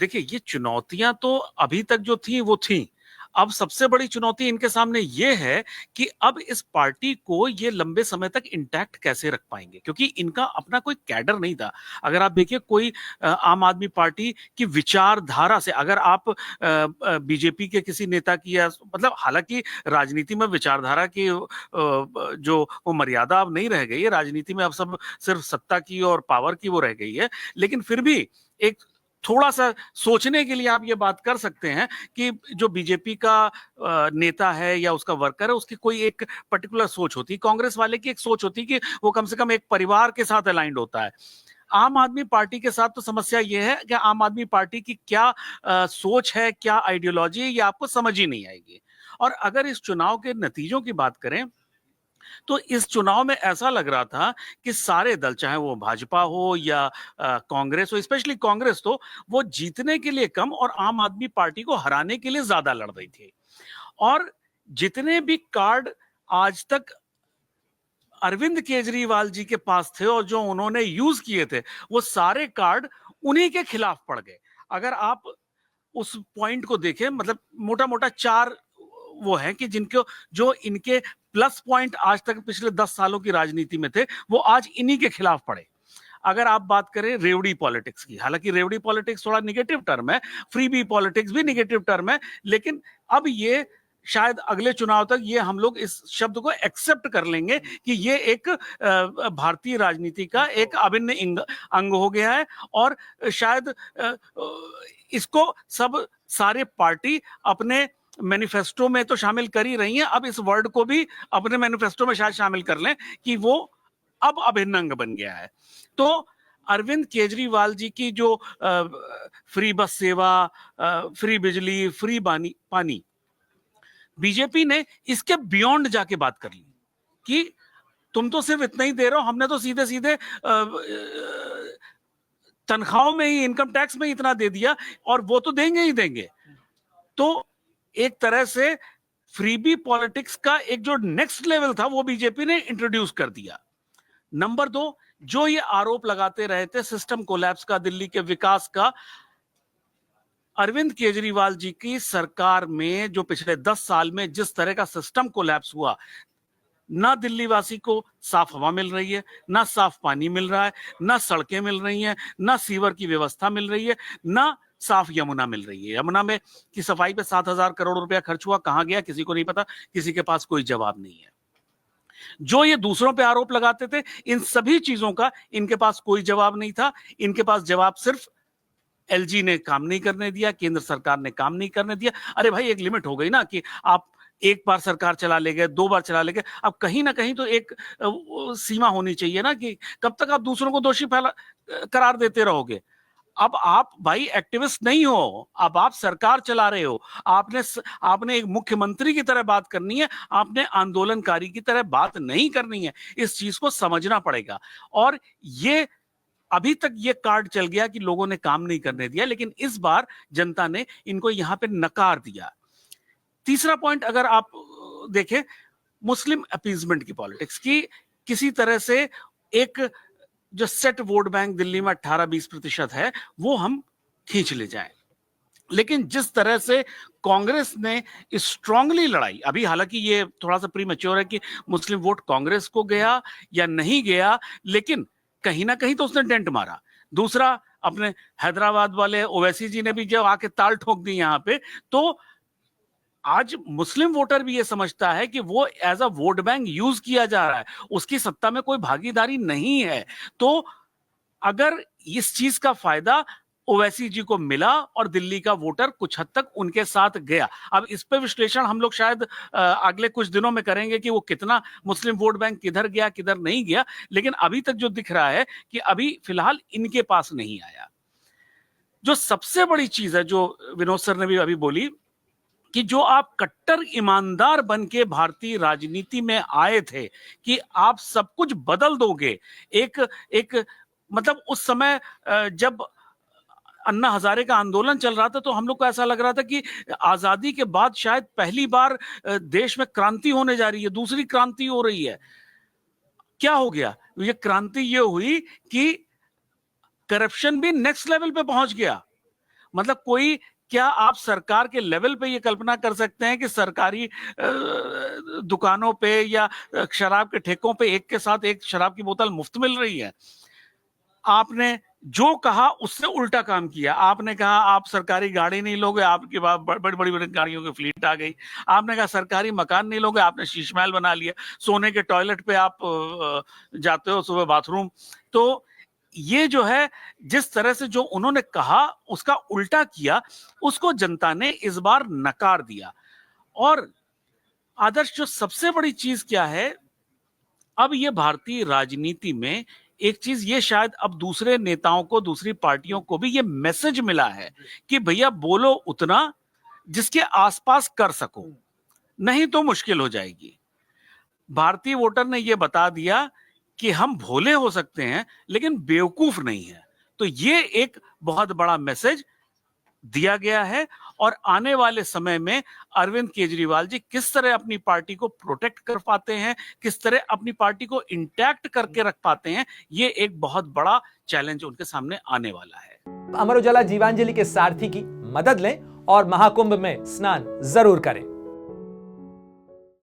देखिए, ये चुनौतियां तो अभी तक जो थी वो थी। अब सबसे बड़ी चुनौती इनके सामने ये है कि अब इस पार्टी को ये लंबे समय तक इंटैक्ट कैसे रख पाएंगे, क्योंकि इनका अपना कोई कैडर नहीं था। अगर आप देखिए, कोई आम आदमी पार्टी की विचारधारा से, अगर आप बीजेपी के किसी नेता की, या मतलब हालांकि राजनीति में विचारधारा की जो वो मर्यादा अब नहीं रह गई है, राजनीति में अब सब सिर्फ सत्ता की और पावर की वो रह गई है, लेकिन फिर भी एक थोड़ा सा सोचने के लिए आप ये बात कर सकते हैं कि जो बीजेपी का नेता है या उसका वर्कर है, उसकी कोई एक पर्टिकुलर सोच होती है। कांग्रेस वाले की एक सोच होती है कि वो कम से कम एक परिवार के साथ अलाइंड होता है। आम आदमी पार्टी के साथ तो समस्या ये है कि आम आदमी पार्टी की क्या सोच है, क्या आइडियोलॉजी है, ये आपको समझ ही नहीं आएगी। और अगर इस चुनाव के नतीजों की बात करें, तो इस चुनाव में ऐसा लग रहा था कि सारे दल, चाहे वो भाजपा हो या कांग्रेस हो, स्पेशली कांग्रेस, तो वो जीतने के लिए कम और आम आदमी पार्टी को हराने के लिए ज्यादा लड़ रही थी। और जितने भी कार्ड आज तक अरविंद केजरीवाल जी के पास थे और जो उन्होंने यूज किए थे, वो सारे कार्ड उन्हीं के खिलाफ पड़ गए। अगर आप उस पॉइंट को देखें, मतलब मोटा मोटा चार वो है कि जिनको, जो इनके प्लस पॉइंट आज तक पिछले 10 सालों की राजनीति में थे, वो आज इन्हीं के खिलाफ पड़े। अगर आप बात करें रेवड़ी पॉलिटिक्स की, हालांकि रेवड़ी पॉलिटिक्स थोड़ा निगेटिव टर्म है, फ्रीबी पॉलिटिक्स भी निगेटिव टर्म है, लेकिन अब ये शायद अगले चुनाव तक ये हम लोग इस शब्द को एक्सेप्ट कर लेंगे कि ये एक भारतीय राजनीति का एक अभिन्न अंग हो गया है। और शायद इसको सब सारे पार्टी अपने मैनिफेस्टो में तो शामिल कर ही रही हैं, अब इस वर्ड को भी अपने मैनिफेस्टो में शायद शामिल कर लें कि वो अब अभिन्न अंग बन गया है। तो अरविंद केजरीवाल जी की जो फ्री बस सेवा, फ्री बिजली, फ्री पानी, बीजेपी ने इसके बियॉन्ड जाके बात कर ली कि तुम तो सिर्फ इतना ही दे रहे हो, हमने तो सीधे सीधे तनख्वाहों में ही, इनकम टैक्स में ही इतना दे दिया, और वो तो देंगे ही देंगे। तो एक तरह से फ्रीबी पॉलिटिक्स का एक जो नेक्स्ट लेवल था वो बीजेपी ने इंट्रोड्यूस कर दिया। नंबर 2, जो ये आरोप लगाते रहे थे सिस्टम कोलैप्स का, दिल्ली के विकास का, अरविंद केजरीवाल जी की सरकार में जो पिछले 10 साल में जिस तरह का सिस्टम कोलैप्स हुआ, ना दिल्ली वासी को साफ हवा मिल रही है, ना साफ पानी मिल रहा है, ना सड़कें मिल रही हैं, ना सीवर की व्यवस्था मिल रही है, ना साफ यमुना मिल रही है। यमुना में की सफाई पे 7,000 करोड़ रुपया खर्च हुआ, कहां गया किसी को नहीं पता, किसी के पास कोई जवाब नहीं है। जो ये दूसरों पे आरोप लगाते थे, इन सभी चीजों का इनके पास कोई जवाब नहीं था। इनके पास जवाब सिर्फ एलजी ने काम नहीं करने दिया, केंद्र सरकार ने काम नहीं करने दिया। अरे भाई, एक लिमिट हो गई ना कि आप एक बार सरकार चला ले गए, 2 बार चला ले गए, अब कहीं ना कहीं तो एक सीमा होनी चाहिए ना, कि कब तक आप दूसरों को दोषी करार देते रहोगे। अब आप भाई एक्टिविस्ट नहीं हो, अब आप सरकार चला रहे हो। आपने एक मुख्यमंत्री की तरह बात करनी है, आपने आंदोलनकारी की तरह बात नहीं करनी है। इस चीज को समझना पड़ेगा। और ये अभी तक ये कार्ड चल गया कि लोगों ने काम नहीं करने दिया, लेकिन इस बार जनता ने इनको यहां पे नकार दिया। तीसरा पॉइंट अगर आप देखें, मुस्लिम अपीजमेंट की पॉलिटिक्स की, किसी तरह से एक जो सेट वोट बैंक दिल्ली में 18-20% है, वो हम खींच ले जाएं। लेकिन जिस तरह से कांग्रेस ने स्ट्रांगली लड़ाई, अभी हालांकि ये थोड़ा सा प्रीमेच्योर है कि मुस्लिम वोट कांग्रेस को गया या नहीं गया, लेकिन कहीं ना कहीं तो उसने डेंट मारा। दूसरा, अपने हैदराबाद वाले ओवैसी जी ने भी जब आके ताल ठोक दी यहां पे, तो आज मुस्लिम वोटर भी ये समझता है कि वो as a vote bank use किया जा रहा है, उसकी सत्ता में कोई भागीदारी नहीं है। तो अगर इस चीज का फायदा ओवैसी जी को मिला और दिल्ली का वोटर कुछ हद तक उनके साथ गया, अब इस पे विश्लेषण हम लोग शायद अगले कुछ दिनों में करेंगे कि वो कितना मुस्लिम वोट बैंक किधर गया किधर नहीं गया, लेकिन अभी तक जो दिख रहा है कि अभी फिलहाल इनके पास नहीं आया। जो सबसे बड़ी चीज है, जो विनोद सर ने भी अभी बोली, कि जो आप कट्टर ईमानदार बन के भारतीय राजनीति में आए थे कि आप सब कुछ बदल दोगे, एक एक मतलब उस समय जब अन्ना हजारे का आंदोलन चल रहा था, तो हम लोग को ऐसा लग रहा था कि आजादी के बाद शायद पहली बार देश में क्रांति होने जा रही है, दूसरी क्रांति हो रही है। क्या हो गया? ये क्रांति ये हुई कि करप्शन भी नेक्स्ट लेवल पे पहुंच गया। मतलब कोई, क्या आप सरकार के लेवल पे ये कल्पना कर सकते हैं कि सरकारी दुकानों पे या शराब के ठेकों पे एक के साथ एक शराब की बोतल मुफ्त मिल रही है? आपने जो कहा उससे उल्टा काम किया। आपने कहा आप सरकारी गाड़ी नहीं लोगे, आपके पास बड़ी बड़ी गाड़ियों की फ्लीट आ गई। आपने कहा सरकारी मकान नहीं लोगे, आपने शीश महल बना लिया। सोने के टॉयलेट पे आप जाते हो सुबह बाथरूम। तो ये जो है, जिस तरह से जो उन्होंने कहा उसका उल्टा किया, उसको जनता ने इस बार नकार दिया। और आदर्श, जो सबसे बड़ी चीज क्या है, अब ये भारतीय राजनीति में एक चीज ये शायद अब दूसरे नेताओं को, दूसरी पार्टियों को भी ये मैसेज मिला है कि भैया बोलो उतना जिसके आसपास कर सको, नहीं तो मुश्किल हो जाएगी। भारतीय वोटर ने ये बता दिया कि हम भोले हो सकते हैं लेकिन बेवकूफ नहीं है। तो ये एक बहुत बड़ा मैसेज दिया गया है। और आने वाले समय में अरविंद केजरीवाल जी किस तरह अपनी पार्टी को प्रोटेक्ट कर पाते हैं, किस तरह अपनी पार्टी को इंटैक्ट करके रख पाते हैं, ये एक बहुत बड़ा चैलेंज उनके सामने आने वाला है। अमर उजाला जीवांजलि के सारथी की मदद लें और महाकुंभ में स्नान जरूर करें।